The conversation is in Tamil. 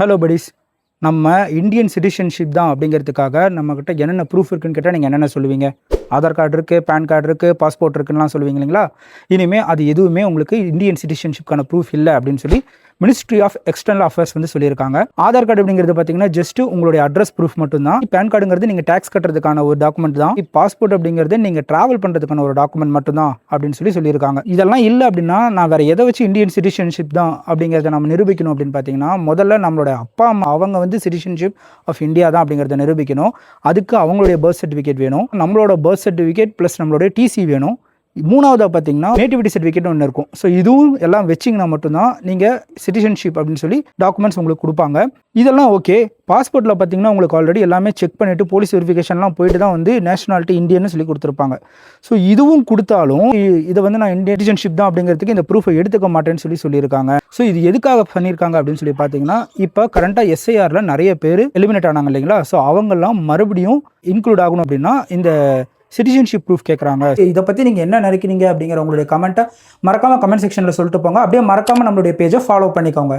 Hello buddies. நம்ம இந்தியன் சிட்டிசன்ஷிப் தான் அப்படிங்கிறதுக்காக நம்மக்கிட்ட என்னென்ன ப்ரூஃப் இருக்குன்னு கேட்டால் நீங்கள் என்னென்ன சொல்லுவீங்க? ஆதார் கார்டு இருக்குது, பேன் கார்டு இருக்குது, பாஸ்போர்ட் இருக்குன்னுலாம் சொல்லுவீங்க இல்லைங்களா? இனிமேல் அது எதுவுமே உங்களுக்கு இந்தியன் சிட்டிசன்ஷிப்கான ப்ரூஃப் இல்லை அப்படின்னு சொல்லி மினிஸ்ட்ரி ஆஃப் எக்ஸ்டர்னல் அஃபேர்ஸ் வந்து சொல்லியிருக்காங்க. ஆதார் கார்டு அப்படிங்கிறது பார்த்தீங்கன்னா ஜஸ்ட் உங்களுடைய அட்ரஸ் ப்ரூஃப் மட்டும் தான். பேன் கார்டுங்கிறது நீங்கள் டேக்ஸ் கட்டுறதுக்கான ஒரு டாக்குமெண்ட் தான். பாஸ்போர்ட் அப்படிங்கிறது நீங்கள் ட்ராவல் பண்ணுறதுக்கான ஒரு டாக்குமெண்ட் மட்டும் தான் அப்படின்னு சொல்லியிருக்காங்க. இதெல்லாம் இல்லை அப்படின்னா நான் வேறு எதை வச்சு இந்தியன் சிட்டிசன்ஷிப் தான் அப்படிங்கிறத நம்ம நிரூபிக்கணும் அப்படின்னு பார்த்தீங்கன்னா, முதல்ல நம்மளோட அப்பா அம்மா அவங்க வந்து சிட்டிசன்ஷிப் ஆஃப் இந்தியா தான் அப்படிங்கிறத நிரூபிக்கணும். அதுக்கு அவங்களுடைய பர்த் சர்டிஃபிகேட் வேணும், நம்மளோட பர்த் சர்டிஃபிகேட் ப்ளஸ் நம்மளுடைய டிசி வேணும். மூணாவதாக பார்த்தீங்கன்னா நேட்டிவிட்டி சர்டிஃபிகேட் ஒன்று இருக்கும். ஸோ இதுவும் எல்லாம் வச்சிங்கன்னா மட்டும்தான் நீங்கள் சிட்டிசன்ஷிப் அப்படின்னு சொல்லி டாக்குமெண்ட்ஸ் உங்களுக்கு கொடுப்பாங்க. இதெல்லாம் ஓகே. பாஸ்போர்ட்டில் பார்த்தீங்கன்னா உங்களுக்கு ஆல்ரெடி எல்லாமே செக் பண்ணிவிட்டு போலீஸ் வெரிஃபிகேஷன்லாம் போயிட்டு தான் வந்து நேஷனாலிட்டி இந்தியன்னு சொல்லி கொடுத்துருப்பாங்க. ஸோ இதுவும் கொடுத்தாலும் இதை வந்து நான் இந்தியன் சிட்டிசன்ஷிப் தான் அப்படிங்கிறதுக்கு இந்த ப்ரூஃபை எடுத்துக்க மாட்டேன்னு சொல்லியிருக்காங்க. ஸோ இது எதுக்காக பண்ணியிருக்காங்க அப்படின்னு சொல்லி பார்த்தீங்கன்னா, இப்போ கரண்ட்டாக எஸ்ஐஆரில் நிறைய பேர் எலிமினேட் ஆனாங்க இல்லைங்களா? ஸோ அவங்கெல்லாம் மறுபடியும் இன்க்ளூட் ஆகணும் அப்படின்னா இந்த சிட்டிசன்ஷிப் ப்ரூஃப் கேட்குறாங்க. இதை பற்றி நீங்கள் என்ன நினைக்கிறீங்க அப்படிங்கிற உங்களுடைய கமெண்ட்டை மறக்காமல் கமெண்ட் செக்ஷனில் சொல்லிட்டு போங்க. அப்படியே மறக்காமல் நம்மளுடைய பேஜை ஃபாலோ பண்ணிக்கோங்க.